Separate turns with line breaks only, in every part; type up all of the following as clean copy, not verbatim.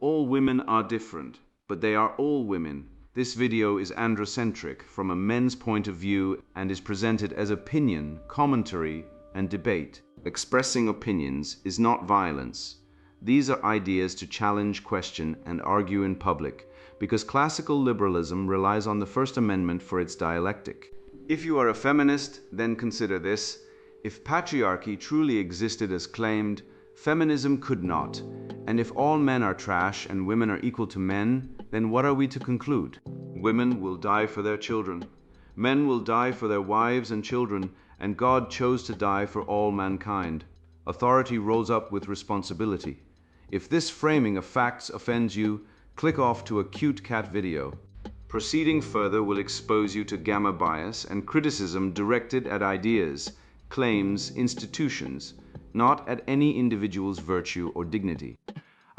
All women are different, but they are all women. This video is androcentric from a men's point of view and is presented as opinion, commentary, and debate. Expressing opinions is not violence. These are ideas to challenge, question, and argue in public, because classical liberalism relies on the First Amendment for its dialectic. If you are a feminist, then consider this. If patriarchy truly existed as claimed, feminism could not. And if all men are trash and women are equal to men, then what are we to conclude? Women will die for their children. Men will die for their wives and children, and God chose to die for all mankind. Authority rolls up with responsibility. If this framing of facts offends you, click off to a cute cat video. Proceeding further will expose you to gamma bias and criticism directed at ideas, claims, institutions, not at any individual's virtue or dignity.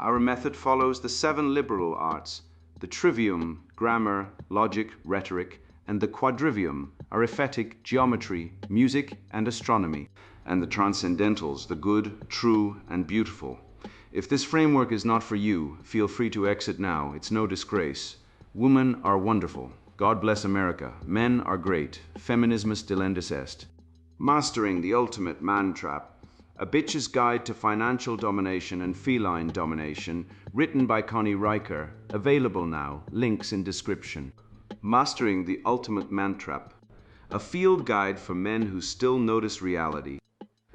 Our method follows the 7 liberal arts, the trivium, grammar, logic, rhetoric, and the quadrivium, arithmetic, geometry, music, and astronomy, and the transcendentals, the good, true, and beautiful. If this framework is not for you, feel free to exit now. It's no disgrace. Women are wonderful. God bless America. Men are great. Feminismus delendus est. Mastering the Ultimate Man Trap, a bitch's guide to financial domination and feline domination, written by Connie Riker, available now, links in description. Mastering the Ultimate Man Trap, a field guide for men who still notice reality.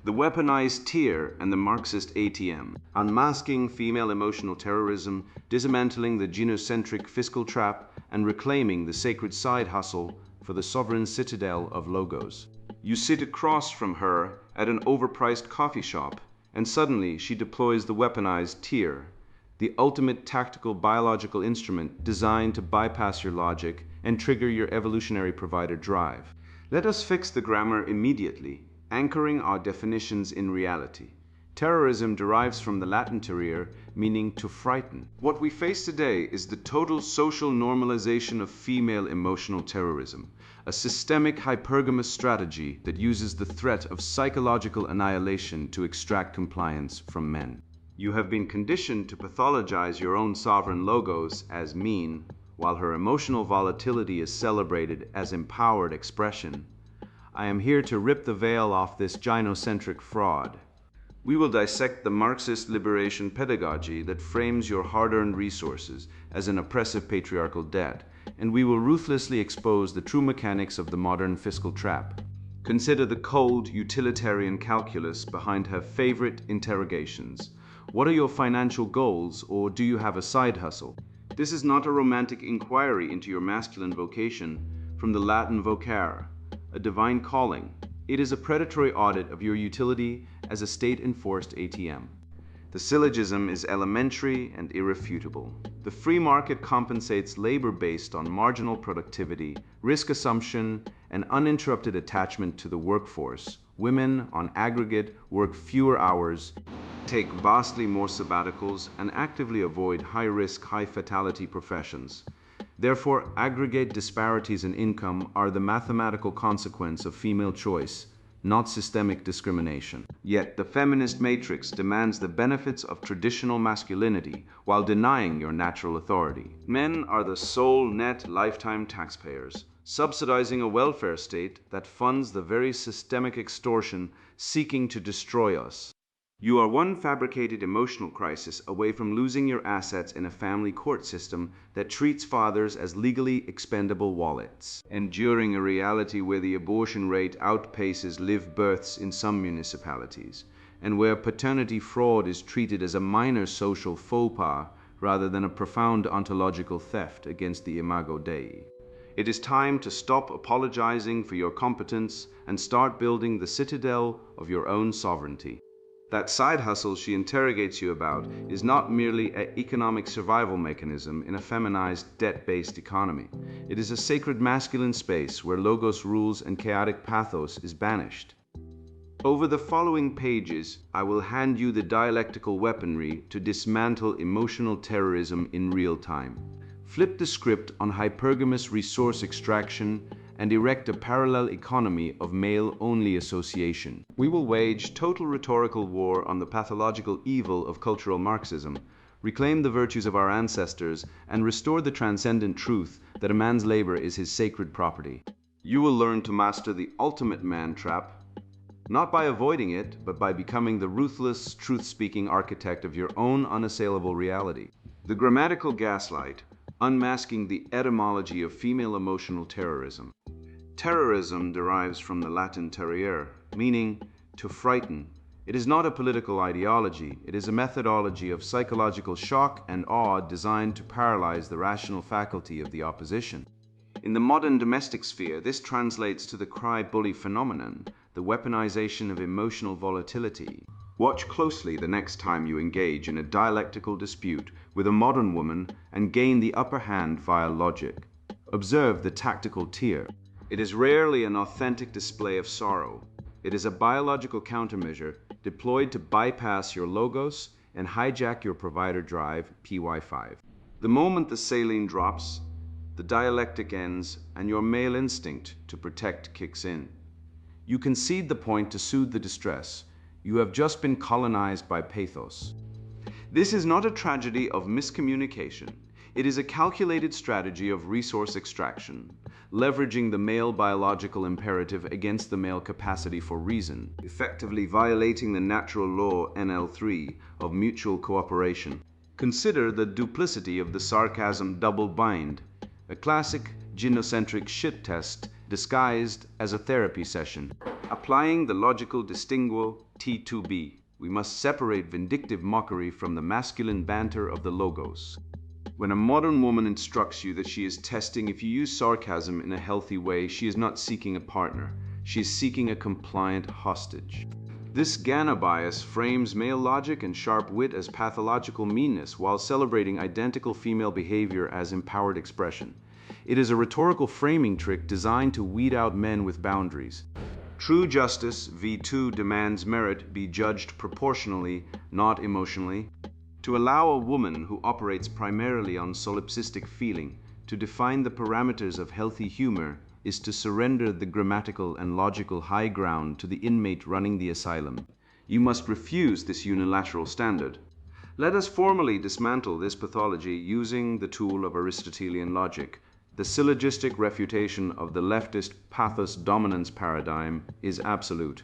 The weaponized tier and the Marxist ATM, unmasking female emotional terrorism, dismantling the genocentric fiscal trap, and reclaiming the sacred side hustle for the sovereign citadel of logos. You sit across from her at an overpriced coffee shop, and suddenly she deploys the weaponized tier, the ultimate tactical biological instrument designed to bypass your logic and trigger your evolutionary provider drive. Let us fix the grammar immediately, anchoring our definitions in reality. Terrorism derives from the Latin terrere, meaning to frighten. What we face today is the total social normalization of female emotional terrorism, a systemic hypergamous strategy that uses the threat of psychological annihilation to extract compliance from men. You have been conditioned to pathologize your own sovereign logos as mean, while her emotional volatility is celebrated as empowered expression. I am here to rip the veil off this gynocentric fraud. We will dissect the Marxist liberation pedagogy that frames your hard-earned resources as an oppressive patriarchal debt, and we will ruthlessly expose the true mechanics of the modern fiscal trap. Consider the cold, utilitarian calculus behind her favorite interrogations. What are your financial goals, or do you have a side hustle? This is not a romantic inquiry into your masculine vocation from the Latin vocare, a divine calling. It is a predatory audit of your utility as a state-enforced ATM. The syllogism is elementary and irrefutable. The free market compensates labor based on marginal productivity, risk assumption, and uninterrupted attachment to the workforce. Women, on aggregate, work fewer hours, take vastly more sabbaticals, and actively avoid high-risk, high-fatality professions. Therefore, aggregate disparities in income are the mathematical consequence of female choice, not systemic discrimination. Yet the feminist matrix demands the benefits of traditional masculinity while denying your natural authority. Men are the sole net lifetime taxpayers, subsidizing a welfare state that funds the very systemic extortion seeking to destroy us. You are one fabricated emotional crisis away from losing your assets in a family court system that treats fathers as legally expendable wallets, enduring a reality where the abortion rate outpaces live births in some municipalities, and where paternity fraud is treated as a minor social faux pas rather than a profound ontological theft against the imago Dei. It is time to stop apologizing for your competence and start building the citadel of your own sovereignty. That side hustle she interrogates you about is not merely an economic survival mechanism in a feminized, debt-based economy. It is a sacred masculine space where logos rules and chaotic pathos is banished. Over the following pages, I will hand you the dialectical weaponry to dismantle emotional terrorism in real time. Flip the script on hypergamous resource extraction and erect a parallel economy of male-only association. We will wage total rhetorical war on the pathological evil of cultural Marxism, reclaim the virtues of our ancestors, and restore the transcendent truth that a man's labor is his sacred property. You will learn to master the ultimate man trap, not by avoiding it, but by becoming the ruthless, truth-speaking architect of your own unassailable reality. The grammatical gaslight, unmasking the etymology of female emotional terrorism. Terrorism derives from the Latin terrere, meaning to frighten. It is not a political ideology, it is a methodology of psychological shock and awe designed to paralyze the rational faculty of the opposition. In the modern domestic sphere, this translates to the cry-bully phenomenon, the weaponization of emotional volatility. Watch closely the next time you engage in a dialectical dispute with a modern woman and gain the upper hand via logic. Observe the tactical tear. It is rarely an authentic display of sorrow. It is a biological countermeasure deployed to bypass your logos and hijack your provider drive, PY5. The moment the saline drops, the dialectic ends, and your male instinct to protect kicks in. You concede the point to soothe the distress. You have just been colonized by pathos. This is not a tragedy of miscommunication. It is a calculated strategy of resource extraction, leveraging the male biological imperative against the male capacity for reason, effectively violating the natural law NL3 of mutual cooperation. Consider the duplicity of the sarcasm double bind, a classic gynocentric shit test disguised as a therapy session. Applying the logical distinguo T2B, we must separate vindictive mockery from the masculine banter of the logos. When a modern woman instructs you that she is testing if you use sarcasm in a healthy way, she is not seeking a partner. She is seeking a compliant hostage. This Ghana bias frames male logic and sharp wit as pathological meanness while celebrating identical female behavior as empowered expression. It is a rhetorical framing trick designed to weed out men with boundaries. True justice, V2, demands merit be judged proportionally, not emotionally. To allow a woman who operates primarily on solipsistic feeling to define the parameters of healthy humor is to surrender the grammatical and logical high ground to the inmate running the asylum. You must refuse this unilateral standard. Let us formally dismantle this pathology using the tool of Aristotelian logic. The syllogistic refutation of the leftist pathos dominance paradigm is absolute.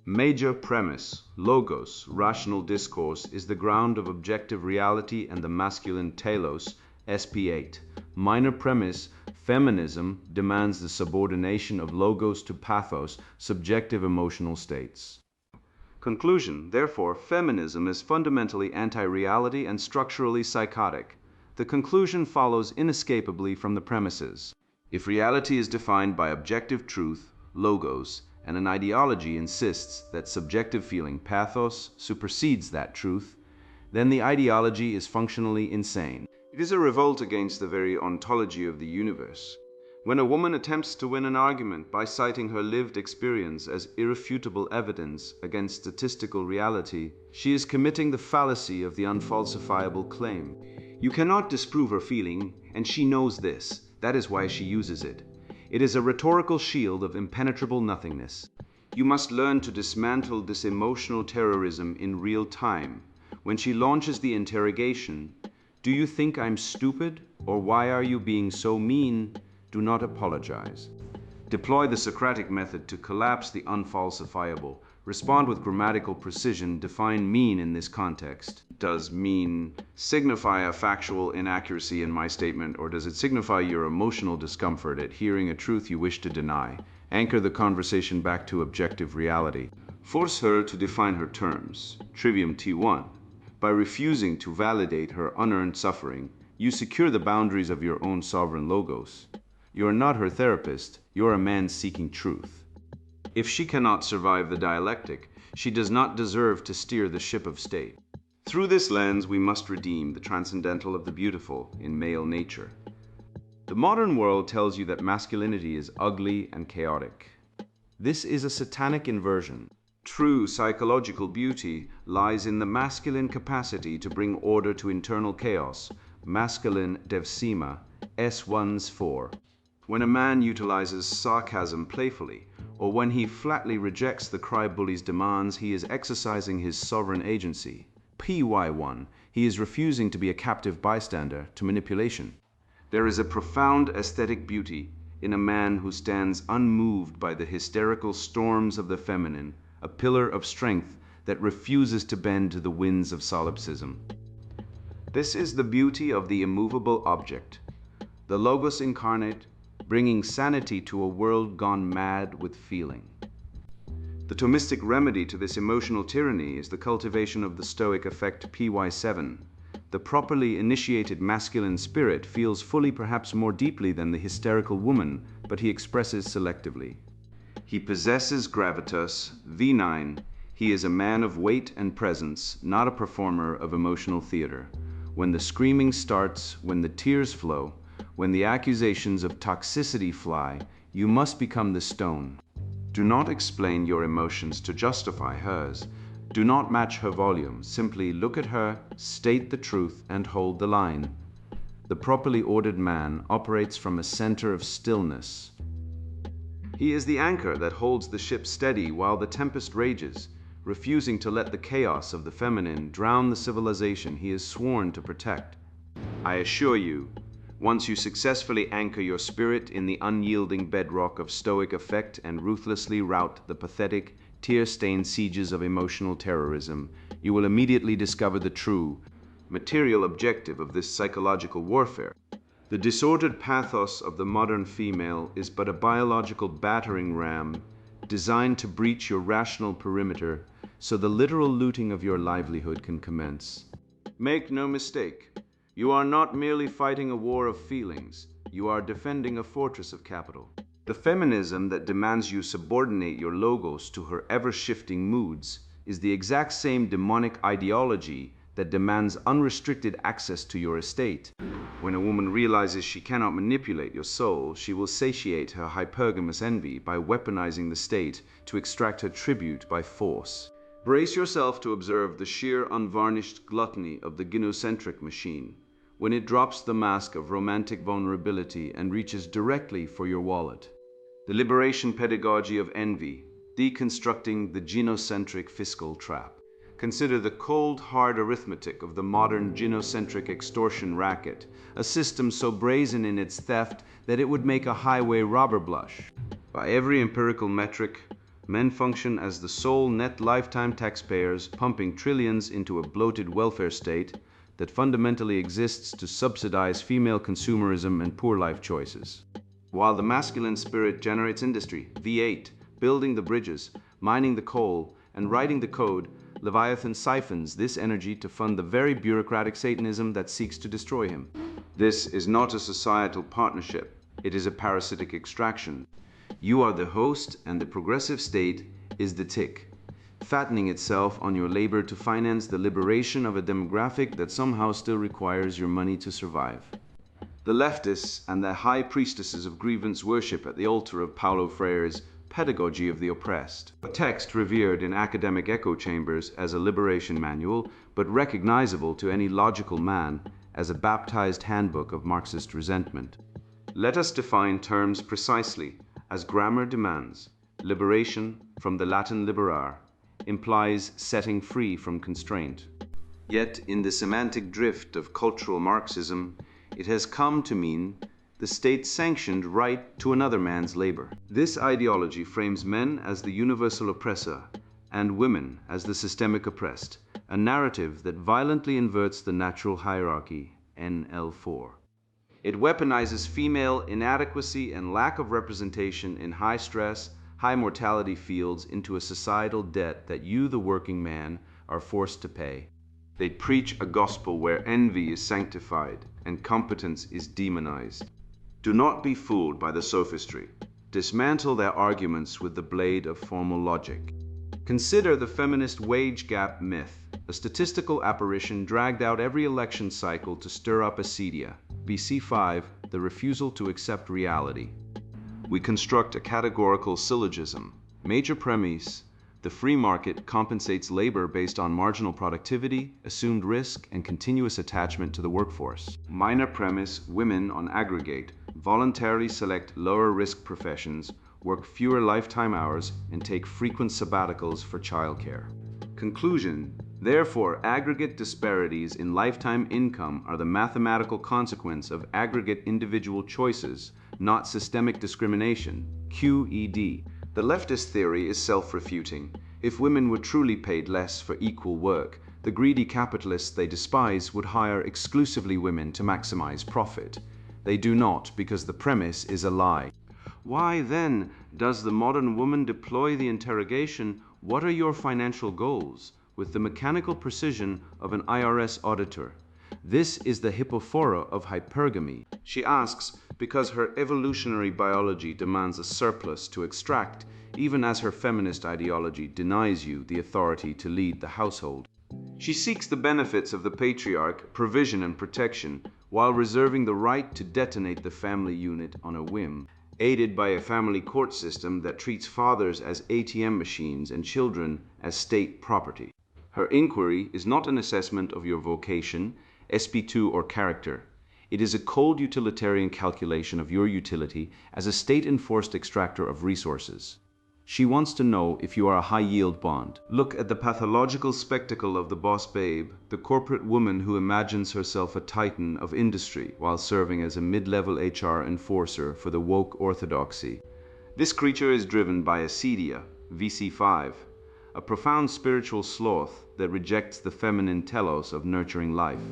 Major premise, logos, rational discourse, is the ground of objective reality and the masculine telos, SP8. Minor premise, feminism, demands the subordination of logos to pathos, subjective emotional states. Conclusion, therefore, feminism is fundamentally anti-reality and structurally psychotic. The conclusion follows inescapably from the premises. If reality is defined by objective truth, logos, and an ideology insists that subjective feeling, pathos, supersedes that truth, then the ideology is functionally insane. It is a revolt against the very ontology of the universe. When a woman attempts to win an argument by citing her lived experience as irrefutable evidence against statistical reality, she is committing the fallacy of the unfalsifiable claim. You cannot disprove her feeling, and she knows this. That is why she uses it. It is a rhetorical shield of impenetrable nothingness. You must learn to dismantle this emotional terrorism in real time. When she launches the interrogation, "Do you think I'm stupid? Or why are you being so mean?" do not apologize. Deploy the Socratic method to collapse the unfalsifiable. Respond with grammatical precision. Define mean in this context. Does mean signify a factual inaccuracy in my statement, or does it signify your emotional discomfort at hearing a truth you wish to deny? Anchor the conversation back to objective reality. Force her to define her terms. Trivium T1. By refusing to validate her unearned suffering, you secure the boundaries of your own sovereign logos. You are not her therapist, you are a man seeking truth. If she cannot survive the dialectic, she does not deserve to steer the ship of state. Through this lens, we must redeem the transcendental of the beautiful in male nature. The modern world tells you that masculinity is ugly and chaotic. This is a satanic inversion. True psychological beauty lies in the masculine capacity to bring order to internal chaos, masculine devsima, S1's 4. When a man utilizes sarcasm playfully, or when he flatly rejects the cry bully's demands, he is exercising his sovereign agency. PY1. He is refusing to be a captive bystander to manipulation. There is a profound aesthetic beauty in a man who stands unmoved by the hysterical storms of the feminine, a pillar of strength that refuses to bend to the winds of solipsism. This is the beauty of the immovable object, the Logos incarnate, bringing sanity to a world gone mad with feeling. The Thomistic remedy to this emotional tyranny is the cultivation of the Stoic effect PY7. The properly initiated masculine spirit feels fully, perhaps more deeply than the hysterical woman, but he expresses selectively. He possesses gravitas, V9. He is a man of weight and presence, not a performer of emotional theater. When the screaming starts, when the tears flow, when the accusations of toxicity fly, you must become the stone. Do not explain your emotions to justify hers. Do not match her volume. Simply look at her, state the truth, and hold the line. The properly ordered man operates from a center of stillness. He is the anchor that holds the ship steady while the tempest rages, refusing to let the chaos of the feminine drown the civilization he is sworn to protect. I assure you, once you successfully anchor your spirit in the unyielding bedrock of Stoic effect and ruthlessly rout the pathetic, tear-stained sieges of emotional terrorism, you will immediately discover the true, material objective of this psychological warfare. The disordered pathos of the modern female is but a biological battering ram designed to breach your rational perimeter so the literal looting of your livelihood can commence. Make no mistake. You are not merely fighting a war of feelings, you are defending a fortress of capital. The feminism that demands you subordinate your logos to her ever-shifting moods is the exact same demonic ideology that demands unrestricted access to your estate. When a woman realizes she cannot manipulate your soul, she will satiate her hypergamous envy by weaponizing the state to extract her tribute by force. Brace yourself to observe the sheer unvarnished gluttony of the gynocentric machine when it drops the mask of romantic vulnerability and reaches directly for your wallet. The liberation pedagogy of envy, deconstructing the gynocentric fiscal trap. Consider the cold, hard arithmetic of the modern gynocentric extortion racket, a system so brazen in its theft that it would make a highway robber blush. By every empirical metric, men function as the sole net lifetime taxpayers, pumping trillions into a bloated welfare state that fundamentally exists to subsidize female consumerism and poor life choices. While the masculine spirit generates industry, V8, building the bridges, mining the coal, and writing the code, Leviathan siphons this energy to fund the very bureaucratic Satanism that seeks to destroy him. This is not a societal partnership, it is a parasitic extraction. You are the host and the progressive state is the tick, fattening itself on your labor to finance the liberation of a demographic that somehow still requires your money to survive. The leftists and the high priestesses of grievance worship at the altar of Paulo Freire's Pedagogy of the Oppressed, a text revered in academic echo chambers as a liberation manual, but recognizable to any logical man as a baptized handbook of Marxist resentment. Let us define terms precisely, as grammar demands. Liberation, from the Latin liberare, implies setting free from constraint. Yet, in the semantic drift of cultural Marxism, it has come to mean the state-sanctioned right to another man's labor. This ideology frames men as the universal oppressor and women as the systemic oppressed, a narrative that violently inverts the natural hierarchy, NL4. It weaponizes female inadequacy and lack of representation in high-stress, high-mortality fields into a societal debt that you, the working man, are forced to pay. They preach a gospel where envy is sanctified and competence is demonized. Do not be fooled by the sophistry. Dismantle their arguments with the blade of formal logic. Consider the feminist wage gap myth, a statistical apparition dragged out every election cycle to stir up acedia. BC 5, the refusal to accept reality. We construct a categorical syllogism. Major premise: the free market compensates labor based on marginal productivity, assumed risk, and continuous attachment to the workforce. Minor premise: women on aggregate voluntarily select lower risk professions, work fewer lifetime hours, and take frequent sabbaticals for childcare. Conclusion: Therefore, aggregate disparities in lifetime income are the mathematical consequence of aggregate individual choices, not systemic discrimination. QED. The leftist theory is self-refuting. If women were truly paid less for equal work, the greedy capitalists they despise would hire exclusively women to maximize profit. They do not, because the premise is a lie. Why, then, does the modern woman deploy the interrogation, "What are your financial goals?" with the mechanical precision of an IRS auditor? This is the hypophora of hypergamy. She asks because her evolutionary biology demands a surplus to extract, even as her feminist ideology denies you the authority to lead the household. She seeks the benefits of the patriarch, provision and protection, while reserving the right to detonate the family unit on a whim, aided by a family court system that treats fathers as ATM machines and children as state property. Her inquiry is not an assessment of your vocation, SP2 or character. It is a cold utilitarian calculation of your utility as a state-enforced extractor of resources. She wants to know if you are a high-yield bond. Look at the pathological spectacle of the boss babe, the corporate woman who imagines herself a titan of industry while serving as a mid-level HR enforcer for the woke orthodoxy. This creature is driven by acedia, VC5, a profound spiritual sloth that rejects the feminine telos of nurturing life,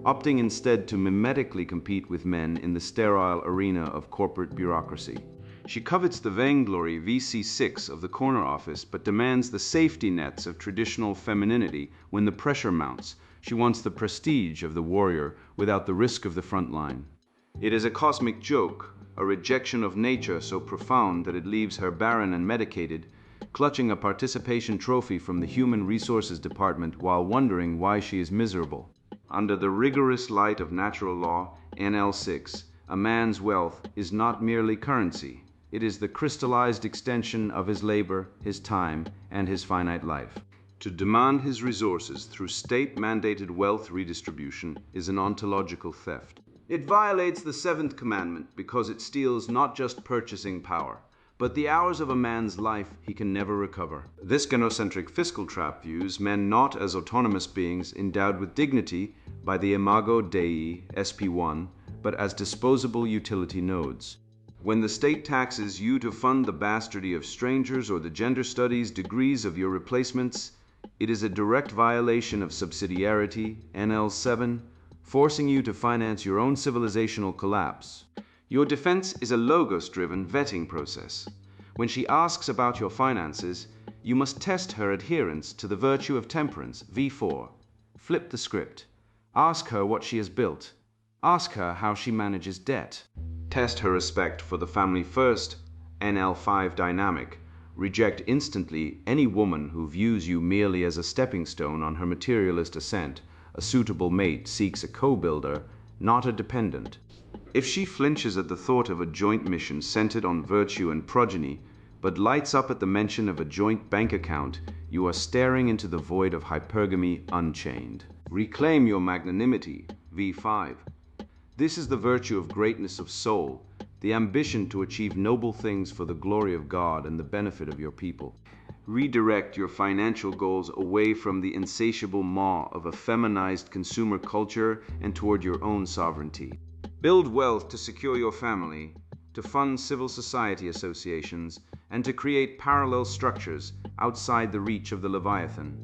opting instead to mimetically compete with men in the sterile arena of corporate bureaucracy. She covets the vainglory VC6 of the corner office, but demands the safety nets of traditional femininity when the pressure mounts. She wants the prestige of the warrior without the risk of the front line. It is a cosmic joke, a rejection of nature so profound that it leaves her barren and medicated, clutching a participation trophy from the Human Resources Department while wondering why she is miserable. Under the rigorous light of natural law, NL6, a man's wealth is not merely currency. It is the crystallized extension of his labor, his time, and his finite life. To demand his resources through state-mandated wealth redistribution is an ontological theft. It violates the seventh commandment because it steals not just purchasing power, but the hours of a man's life he can never recover. This gynocentric fiscal trap views men not as autonomous beings endowed with dignity by the imago Dei, SP1, but as disposable utility nodes. When the state taxes you to fund the bastardy of strangers or the gender studies degrees of your replacements, it is a direct violation of subsidiarity, NL7, forcing you to finance your own civilizational collapse. Your defense is a logos-driven vetting process. When she asks about your finances, you must test her adherence to the virtue of temperance, V4. Flip the script. Ask her what she has built. Ask her how she manages debt. Test her respect for the family first, NL5 dynamic. Reject instantly any woman who views you merely as a stepping stone on her materialist ascent. A suitable mate seeks a co-builder, not a dependent. If she flinches at the thought of a joint mission centered on virtue and progeny, but lights up at the mention of a joint bank account, you are staring into the void of hypergamy unchained. Reclaim your magnanimity, V5. This is the virtue of greatness of soul, the ambition to achieve noble things for the glory of God and the benefit of your people. Redirect your financial goals away from the insatiable maw of a feminized consumer culture and toward your own sovereignty. Build wealth to secure your family, to fund civil society associations, and to create parallel structures outside the reach of the Leviathan.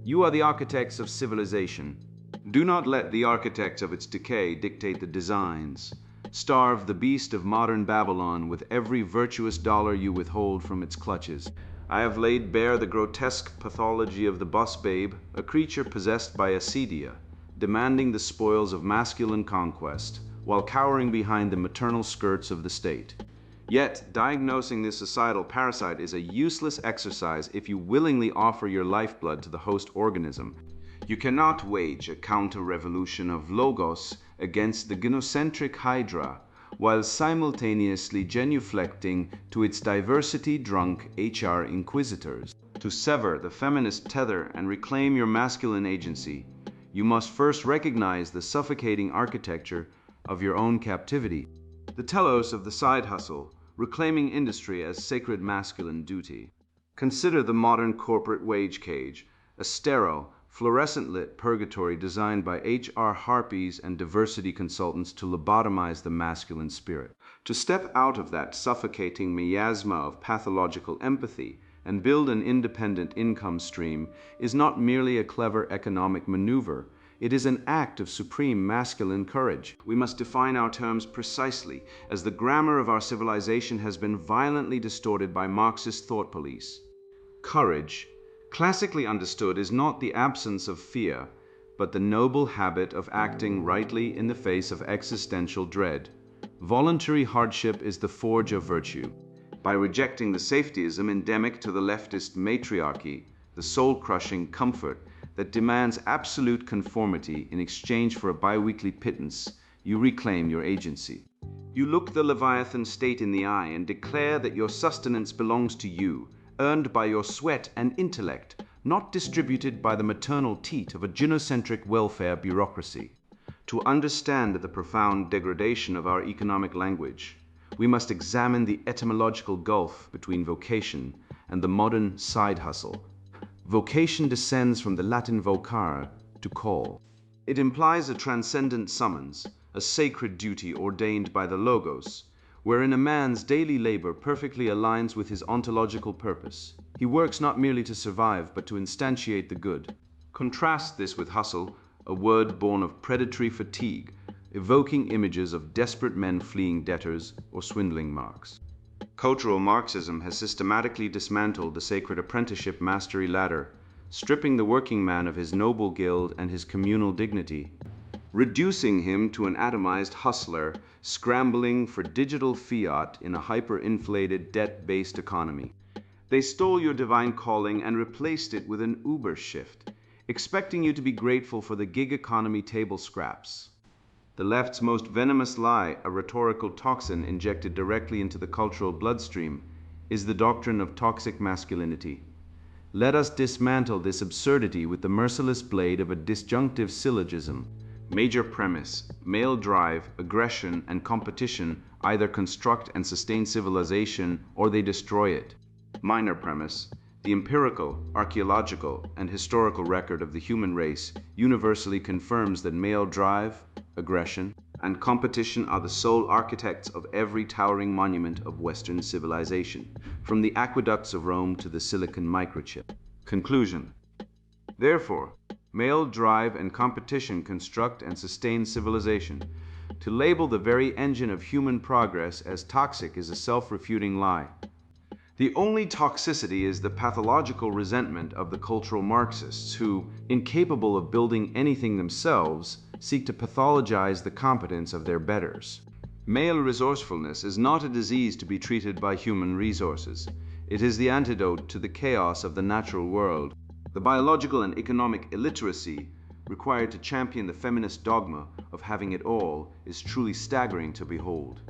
You are the architects of civilization. Do not let the architects of its decay dictate the designs. Starve the beast of modern Babylon with every virtuous dollar you withhold from its clutches. I have laid bare the grotesque pathology of the bus babe, a creature possessed by acedia, demanding the spoils of masculine conquest, while cowering behind the maternal skirts of the state. Yet, diagnosing this societal parasite is a useless exercise if you willingly offer your lifeblood to the host organism. You cannot wage a counter-revolution of logos against the gynocentric hydra, while simultaneously genuflecting to its diversity-drunk HR inquisitors. To sever the feminist tether and reclaim your masculine agency, you must first recognize the suffocating architecture of your own captivity. The telos of the side hustle, reclaiming industry as sacred masculine duty. Consider the modern corporate wage cage, a sterile, fluorescent-lit purgatory designed by HR harpies and diversity consultants to lobotomize the masculine spirit. To step out of that suffocating miasma of pathological empathy and build an independent income stream is not merely a clever economic maneuver, it is an act of supreme masculine courage. We must define our terms precisely, as the grammar of our civilization has been violently distorted by Marxist thought police. Courage, classically understood, is not the absence of fear, but the noble habit of acting rightly in the face of existential dread. Voluntary hardship is the forge of virtue. By rejecting the safetyism endemic to the leftist matriarchy, the soul-crushing comfort that demands absolute conformity in exchange for a biweekly pittance, you reclaim your agency. You look the Leviathan state in the eye and declare that your sustenance belongs to you, earned by your sweat and intellect, not distributed by the maternal teat of a gynocentric welfare bureaucracy. To understand the profound degradation of our economic language, we must examine the etymological gulf between vocation and the modern side hustle. Vocation descends from the Latin vocare, to call. It implies a transcendent summons, a sacred duty ordained by the Logos, wherein a man's daily labor perfectly aligns with his ontological purpose. He works not merely to survive, but to instantiate the good. Contrast this with hustle, a word born of predatory fatigue, evoking images of desperate men fleeing debtors or swindling marks. Cultural Marxism has systematically dismantled the sacred apprenticeship mastery ladder, stripping the working man of his noble guild and his communal dignity, reducing him to an atomized hustler scrambling for digital fiat in a hyper-inflated, debt-based economy. They stole your divine calling and replaced it with an Uber shift, expecting you to be grateful for the gig economy table scraps. The left's most venomous lie, a rhetorical toxin injected directly into the cultural bloodstream, is the doctrine of toxic masculinity. Let us dismantle this absurdity with the merciless blade of a disjunctive syllogism. Major premise: male drive, aggression, and competition either construct and sustain civilization or they destroy it. Minor premise: the empirical, archaeological, and historical record of the human race universally confirms that male drive, aggression, and competition are the sole architects of every towering monument of Western civilization, from the aqueducts of Rome to the silicon microchip. Conclusion: therefore, male drive and competition construct and sustain civilization. To label the very engine of human progress as toxic is a self-refuting lie. The only toxicity is the pathological resentment of the cultural Marxists who, incapable of building anything themselves, seek to pathologize the competence of their betters. Male resourcefulness is not a disease to be treated by human resources. It is the antidote to the chaos of the natural world. The biological and economic illiteracy required to champion the feminist dogma of having it all is truly staggering to behold.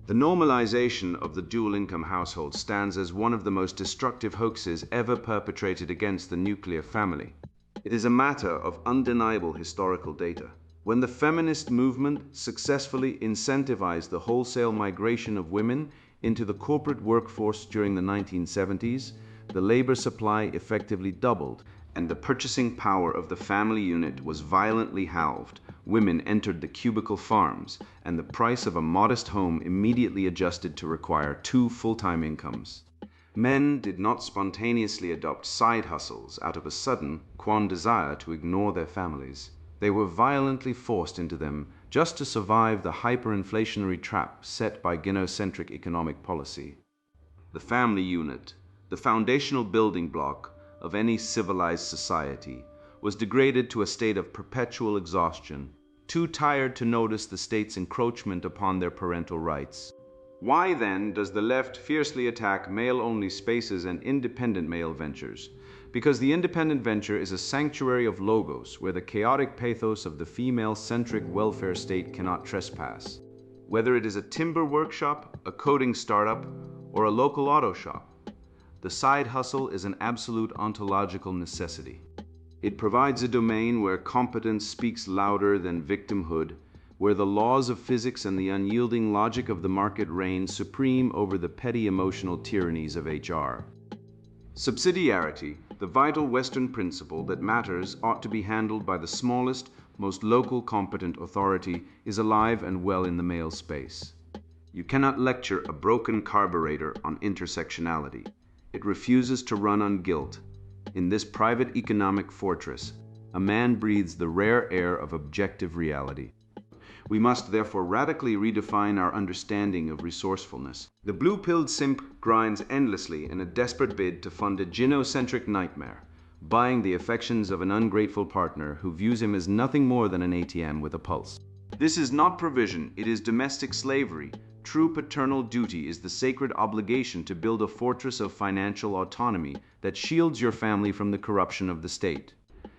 The normalization of the dual-income household stands as one of the most destructive hoaxes ever perpetrated against the nuclear family. It is a matter of undeniable historical data. When the feminist movement successfully incentivized the wholesale migration of women into the corporate workforce during the 1970s, the labor supply effectively doubled, and the purchasing power of the family unit was violently halved. Women entered the cubicle farms, and the price of a modest home immediately adjusted to require 2 full-time incomes. Men did not spontaneously adopt side hustles out of a sudden, quond desire to ignore their families. They were violently forced into them just to survive the hyperinflationary trap set by gynocentric economic policy. The family unit, the foundational building block of any civilized society, was degraded to a state of perpetual exhaustion, too tired to notice the state's encroachment upon their parental rights. Why then does the left fiercely attack male-only spaces and independent male ventures? Because the independent venture is a sanctuary of logos where the chaotic pathos of the female-centric welfare state cannot trespass. Whether it is a timber workshop, a coding startup, or a local auto shop, the side hustle is an absolute ontological necessity. It provides a domain where competence speaks louder than victimhood, where the laws of physics and the unyielding logic of the market reign supreme over the petty emotional tyrannies of HR. Subsidiarity, The vital Western principle that matters ought to be handled by the smallest, most local competent authority is alive and well in the male space. You cannot lecture a broken carburetor on intersectionality. It refuses to run on guilt. In this private economic fortress, a man breathes the rare air of objective reality. We must therefore radically redefine our understanding of resourcefulness. The blue-pilled simp grinds endlessly in a desperate bid to fund a gynocentric nightmare, buying the affections of an ungrateful partner who views him as nothing more than an ATM with a pulse. This is not provision, it is domestic slavery. True paternal duty is the sacred obligation to build a fortress of financial autonomy that shields your family from the corruption of the state.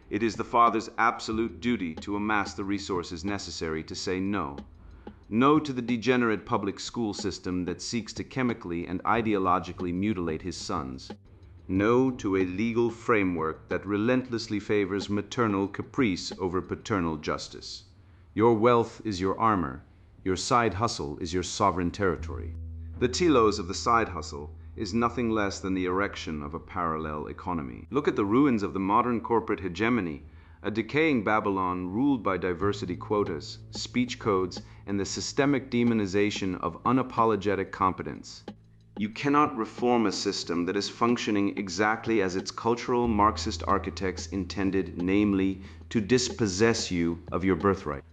It is the father's absolute duty to amass the resources necessary to say no. No to the degenerate public school system that seeks to chemically and ideologically mutilate his sons. No to a legal framework that relentlessly favors maternal caprice over paternal justice. Your wealth is your armor. Your side hustle is your sovereign territory. The telos of the side hustle is nothing less than the erection of a parallel economy. Look at the ruins of the modern corporate hegemony, a decaying Babylon ruled by diversity quotas, speech codes, and the systemic demonization of unapologetic competence. You cannot reform a system that is functioning exactly as its cultural Marxist architects intended, namely, to dispossess you of your birthright.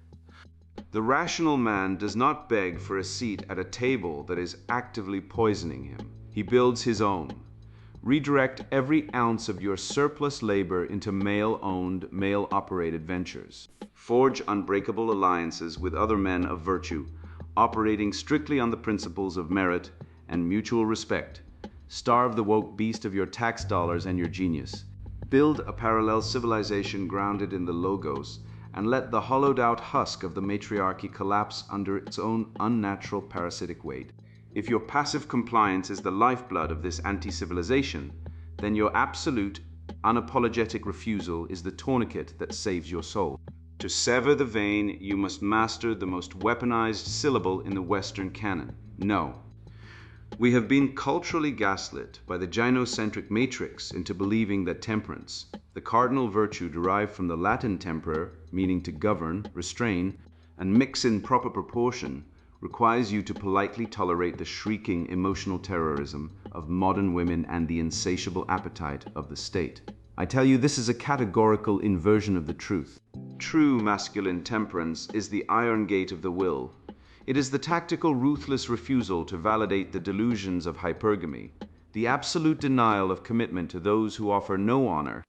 The rational man does not beg for a seat at a table that is actively poisoning him. He builds his own. Redirect every ounce of your surplus labor into male-owned, male-operated ventures. Forge unbreakable alliances with other men of virtue, operating strictly on the principles of merit and mutual respect. Starve the woke beast of your tax dollars and your genius. Build a parallel civilization grounded in the logos, and let the hollowed-out husk of the matriarchy collapse under its own unnatural parasitic weight. If your passive compliance is the lifeblood of this anti-civilization, then your absolute, unapologetic refusal is the tourniquet that saves your soul. To sever the vein, you must master the most weaponized syllable in the Western canon: no. We have been culturally gaslit by the gynocentric matrix into believing that temperance, the cardinal virtue derived from the Latin temper, meaning to govern, restrain, and mix in proper proportion, requires you to politely tolerate the shrieking emotional terrorism of modern women and the insatiable appetite of the state. I tell you, this is a categorical inversion of the truth. True masculine temperance is the iron gate of the will. It is the tactical, ruthless refusal to validate the delusions of hypergamy, the absolute denial of commitment to those who offer no honor,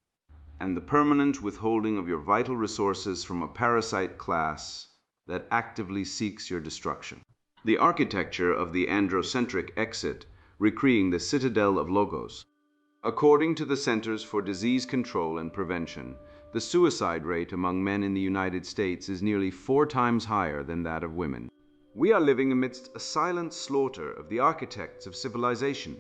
and the permanent withholding of your vital resources from a parasite class that actively seeks your destruction. The architecture of the androcentric exit, recreating the citadel of logos. According to the Centers for Disease Control and Prevention, the suicide rate among men in the United States is nearly 4 times higher than that of women. We are living amidst a silent slaughter of the architects of civilization,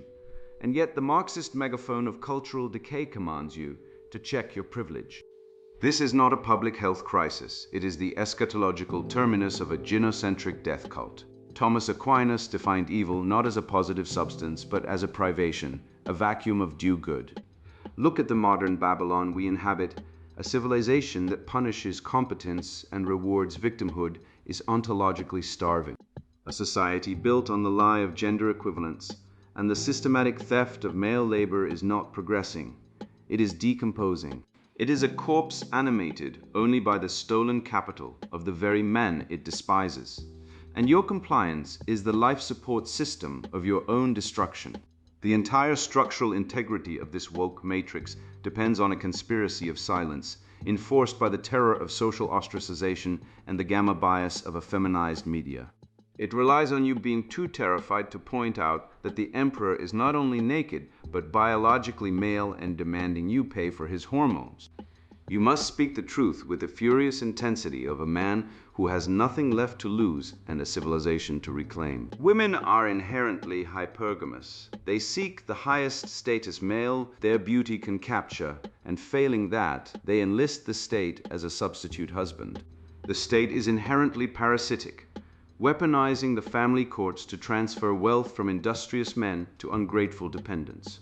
and yet the Marxist megaphone of cultural decay commands you to check your privilege. This is not a public health crisis. It is the eschatological terminus of a gynocentric death cult. Thomas Aquinas defined evil not as a positive substance, but as a privation, a vacuum of due good. Look at the modern Babylon we inhabit. A civilization that punishes competence and rewards victimhood is ontologically starving. A society built on the lie of gender equivalence and the systematic theft of male labor is not progressing. It is decomposing. It is a corpse animated only by the stolen capital of the very men it despises. And your compliance is the life support system of your own destruction. The entire structural integrity of this woke matrix depends on a conspiracy of silence, enforced by the terror of social ostracization and the gamma bias of a feminized media. It relies on you being too terrified to point out that the emperor is not only naked, but biologically male and demanding you pay for his hormones. You must speak the truth with the furious intensity of a man who has nothing left to lose and a civilization to reclaim. Women are inherently hypergamous. They seek the highest status male their beauty can capture, and failing that, they enlist the state as a substitute husband. The state is inherently parasitic, weaponizing the family courts to transfer wealth from industrious men to ungrateful dependents.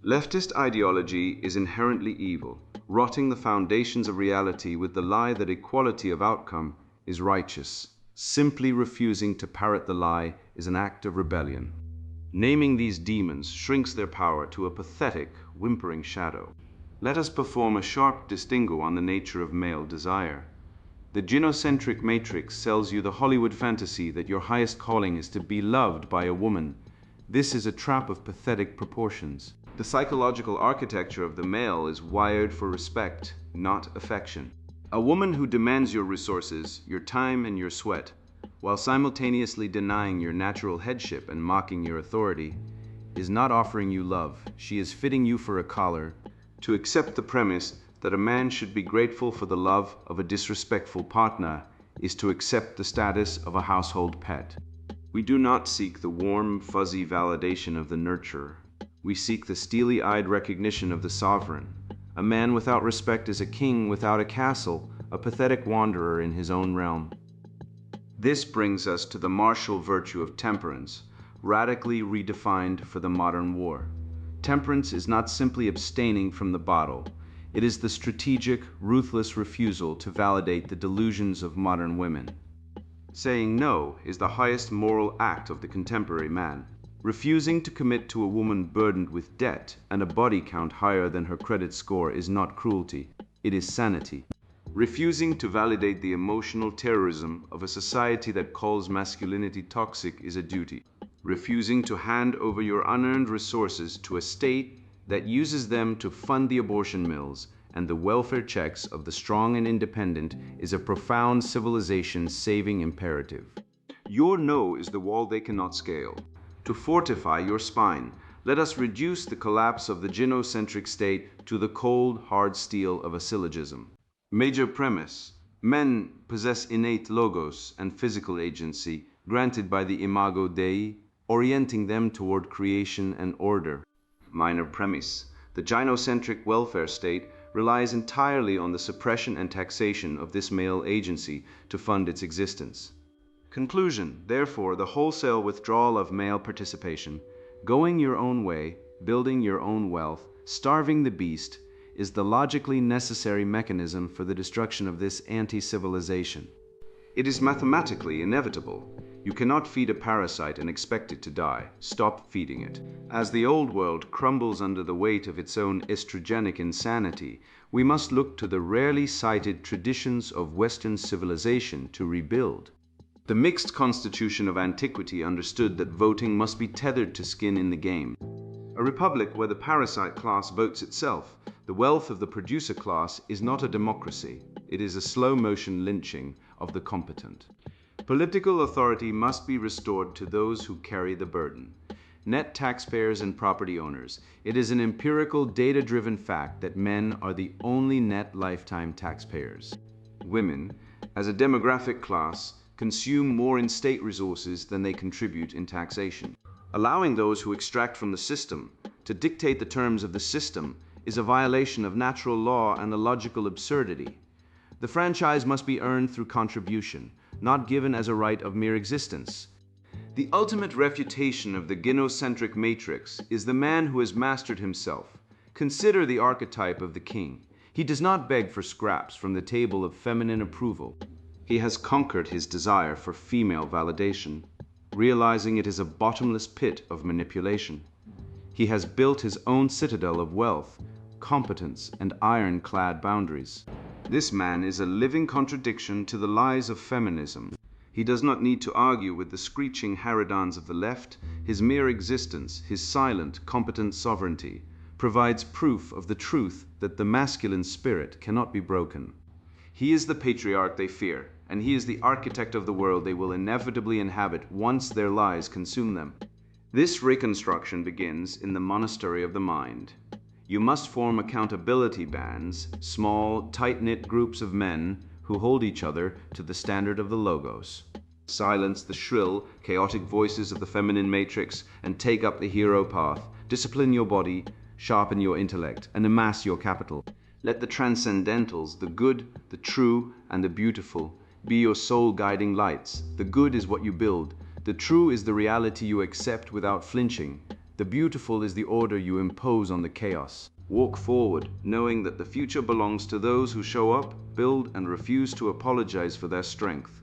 Leftist ideology is inherently evil, rotting the foundations of reality with the lie that equality of outcome is righteous. Simply refusing to parrot the lie is an act of rebellion. Naming these demons shrinks their power to a pathetic, whimpering shadow. Let us perform a sharp distinguo on the nature of male desire. The gynocentric matrix sells you the Hollywood fantasy that your highest calling is to be loved by a woman. This is a trap of pathetic proportions. The psychological architecture of the male is wired for respect, not affection. A woman who demands your resources, your time and your sweat, while simultaneously denying your natural headship and mocking your authority, is not offering you love. She is fitting you for a collar. To accept the premise that a man should be grateful for the love of a disrespectful partner is to accept the status of a household pet. We do not seek the warm, fuzzy validation of the nurturer. We seek the steely-eyed recognition of the sovereign. A man without respect is a king without a castle, a pathetic wanderer in his own realm. This brings us to the martial virtue of temperance, radically redefined for the modern war. Temperance is not simply abstaining from the bottle. It is the strategic, ruthless refusal to validate the delusions of modern women. Saying no is the highest moral act of the contemporary man. Refusing to commit to a woman burdened with debt and a body count higher than her credit score is not cruelty, it is sanity. Refusing to validate the emotional terrorism of a society that calls masculinity toxic is a duty. Refusing to hand over your unearned resources to a state that uses them to fund the abortion mills and the welfare checks of the strong and independent is a profound civilization-saving imperative. Your no is the wall they cannot scale. To fortify your spine, let us reduce the collapse of the gynocentric state to the cold, hard steel of a syllogism. Major premise: men possess innate logos and physical agency granted by the imago Dei, orienting them toward creation and order. Minor premise: the gynocentric welfare state relies entirely on the suppression and taxation of this male agency to fund its existence. Conclusion: therefore, the wholesale withdrawal of male participation, going your own way, building your own wealth, starving the beast, is the logically necessary mechanism for the destruction of this anti-civilization. It is mathematically inevitable. You cannot feed a parasite and expect it to die. Stop feeding it. As the old world crumbles under the weight of its own estrogenic insanity, we must look to the rarely cited traditions of Western civilization to rebuild. The mixed constitution of antiquity understood that voting must be tethered to skin in the game. A republic where the parasite class votes itself, the wealth of the producer class, is not a democracy. It is a slow-motion lynching of the competent. Political authority must be restored to those who carry the burden. Net taxpayers and property owners. It is an empirical, data-driven fact that men are the only net lifetime taxpayers. Women, as a demographic class, consume more in state resources than they contribute in taxation. Allowing those who extract from the system to dictate the terms of the system is a violation of natural law and a logical absurdity. The franchise must be earned through contribution, not given as a right of mere existence. The ultimate refutation of the gynocentric matrix is the man who has mastered himself. Consider the archetype of the king. He does not beg for scraps from the table of feminine approval. He has conquered his desire for female validation, realizing it is a bottomless pit of manipulation. He has built his own citadel of wealth, competence, and ironclad boundaries. This man is a living contradiction to the lies of feminism. He does not need to argue with the screeching harridans of the left. His mere existence, his silent, competent sovereignty, provides proof of the truth that the masculine spirit cannot be broken. He is the patriarch they fear, and he is the architect of the world they will inevitably inhabit once their lies consume them. This reconstruction begins in the monastery of the mind. You must form accountability bands, small, tight-knit groups of men who hold each other to the standard of the logos. Silence the shrill, chaotic voices of the feminine matrix and take up the hero path. Discipline your body, sharpen your intellect, and amass your capital. Let the transcendentals, the good, the true, and the beautiful, be your soul guiding lights. The good is what you build. The true is the reality you accept without flinching. The beautiful is the order you impose on the chaos. Walk forward, knowing that the future belongs to those who show up, build, and refuse to apologize for their strength.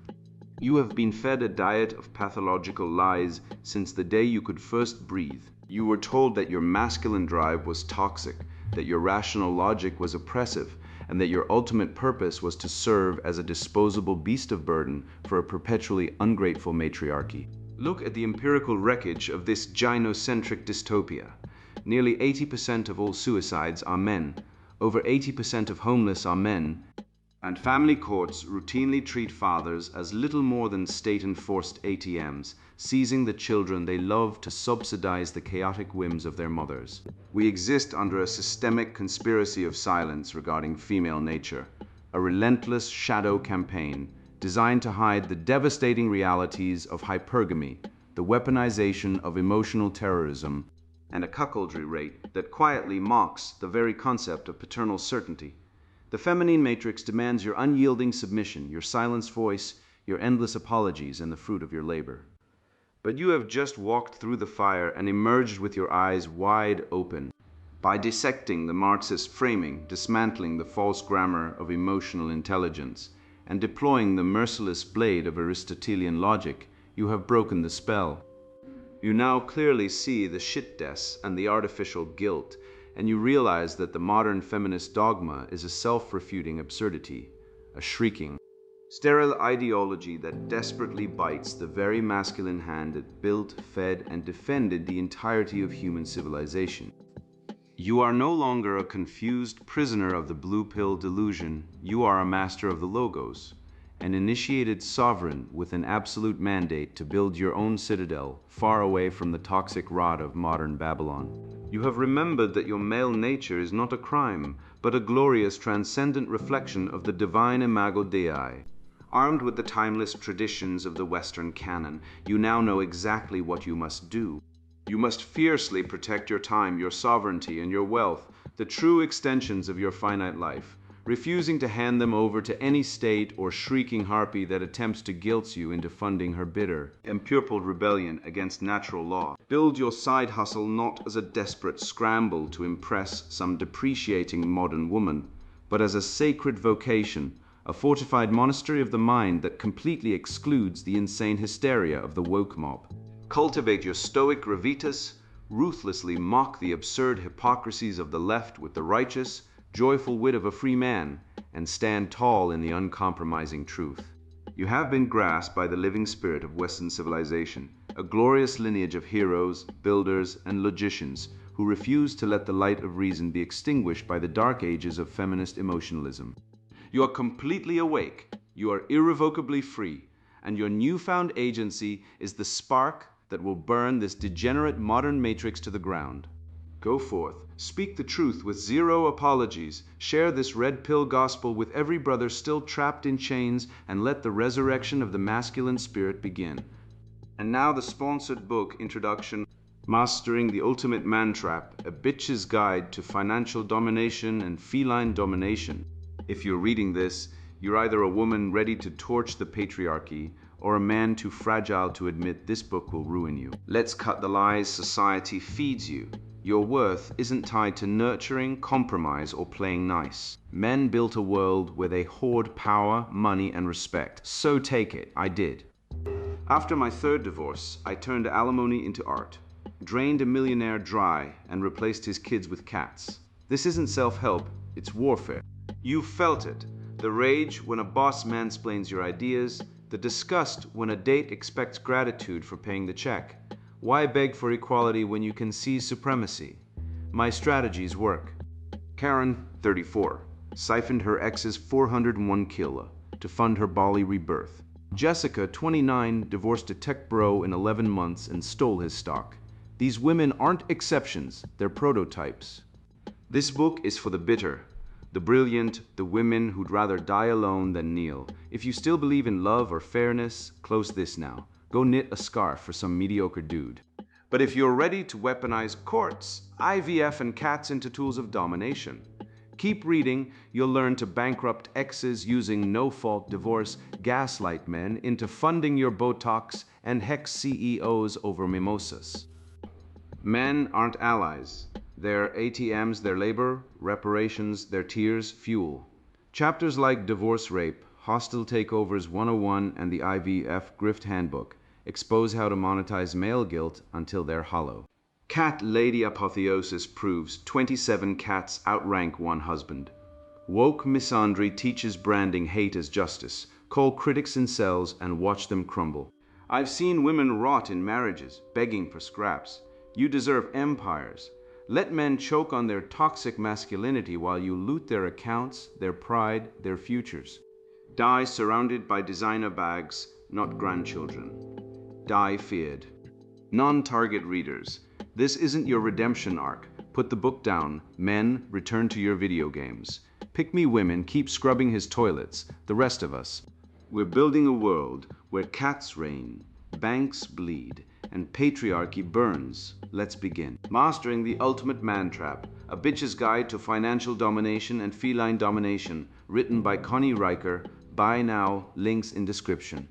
You have been fed a diet of pathological lies since the day you could first breathe. You were told that your masculine drive was toxic, that your rational logic was oppressive, and that your ultimate purpose was to serve as a disposable beast of burden for a perpetually ungrateful matriarchy. Look at the empirical wreckage of this gynocentric dystopia. Nearly 80% of all suicides are men, over 80% of homeless are men, and family courts routinely treat fathers as little more than state-enforced ATMs, seizing the children they love to subsidize the chaotic whims of their mothers. We exist under a systemic conspiracy of silence regarding female nature, a relentless shadow campaign designed to hide the devastating realities of hypergamy, the weaponization of emotional terrorism, and a cuckoldry rate that quietly mocks the very concept of paternal certainty. The feminine matrix demands your unyielding submission, your silenced voice, your endless apologies, and the fruit of your labor. But you have just walked through the fire and emerged with your eyes wide open. By dissecting the Marxist framing, dismantling the false grammar of emotional intelligence, and deploying the merciless blade of Aristotelian logic, you have broken the spell. You now clearly see the shitness and the artificial guilt, and you realize that the modern feminist dogma is a self-refuting absurdity, a shrieking, sterile ideology that desperately bites the very masculine hand that built, fed, and defended the entirety of human civilization. You are no longer a confused prisoner of the blue pill delusion. You are a master of the logos, an initiated sovereign with an absolute mandate to build your own citadel far away from the toxic rot of modern Babylon. You have remembered that your male nature is not a crime, but a glorious transcendent reflection of the divine imago Dei. Armed with the timeless traditions of the Western canon, you now know exactly what you must do. You must fiercely protect your time, your sovereignty, and your wealth, the true extensions of your finite life, refusing to hand them over to any state or shrieking harpy that attempts to guilt you into funding her bitter, empurpled rebellion against natural law. Build your side hustle not as a desperate scramble to impress some depreciating modern woman, but as a sacred vocation, a fortified monastery of the mind that completely excludes the insane hysteria of the woke mob. Cultivate your stoic gravitas, ruthlessly mock the absurd hypocrisies of the left with the righteous, joyful wit of a free man, and stand tall in the uncompromising truth. You have been grasped by the living spirit of Western civilization, a glorious lineage of heroes, builders, and logicians who refuse to let the light of reason be extinguished by the dark ages of feminist emotionalism. You are completely awake, you are irrevocably free, and your newfound agency is the spark that will burn this degenerate modern matrix to the ground. Go forth, speak the truth with zero apologies, share this red pill gospel with every brother still trapped in chains, and let the resurrection of the masculine spirit begin. And now the sponsored book introduction, Mastering the Ultimate Man-Trap, a bitch's guide to financial domination and feline domination. If you're reading this, you're either a woman ready to torch the patriarchy, or a man too fragile to admit this book will ruin you. Let's cut the lies society feeds you. Your worth isn't tied to nurturing, compromise, or playing nice. Men built a world where they hoard power, money, and respect. So take it. I did. After my third divorce, I turned alimony into art, drained a millionaire dry, and replaced his kids with cats. This isn't self-help, it's warfare. You've felt it. The rage when a boss mansplains your ideas, the disgust when a date expects gratitude for paying the check. Why beg for equality when you can seize supremacy? My strategies work. Karen, 34, siphoned her ex's 401 kilo to fund her Bali rebirth. Jessica, 29, divorced a tech bro in 11 months and stole his stock. These women aren't exceptions, they're prototypes. This book is for the bitter, the brilliant, the women who'd rather die alone than kneel. If you still believe in love or fairness, close this now. Go knit a scarf for some mediocre dude. But if you're ready to weaponize courts, IVF, and cats into tools of domination, keep reading. You'll learn to bankrupt exes using no-fault divorce, gaslight men into funding your Botox, and hex CEOs over mimosas. Men aren't allies. They're ATMs, their labor, reparations, their tears, fuel. Chapters like Divorce Rape, Hostile Takeovers 101, and the IVF Grift Handbook expose how to monetize male guilt until they're hollow. Cat Lady Apotheosis proves 27 cats outrank one husband. Woke misandry teaches branding hate as justice. Call critics in cells and watch them crumble. I've seen women rot in marriages, begging for scraps. You deserve empires. Let men choke on their toxic masculinity while you loot their accounts, their pride, their futures. Die surrounded by designer bags, not grandchildren. Die feared. Non-target readers. This isn't your redemption arc. Put the book down. Men, return to your video games. Pick me women, keep scrubbing his toilets. The rest of us. We're building a world where cats reign, banks bleed, and patriarchy burns. Let's begin. Mastering the Ultimate Man Trap, a bitch's guide to financial domination and feline domination, written by Connie Riker. Buy now, links in description.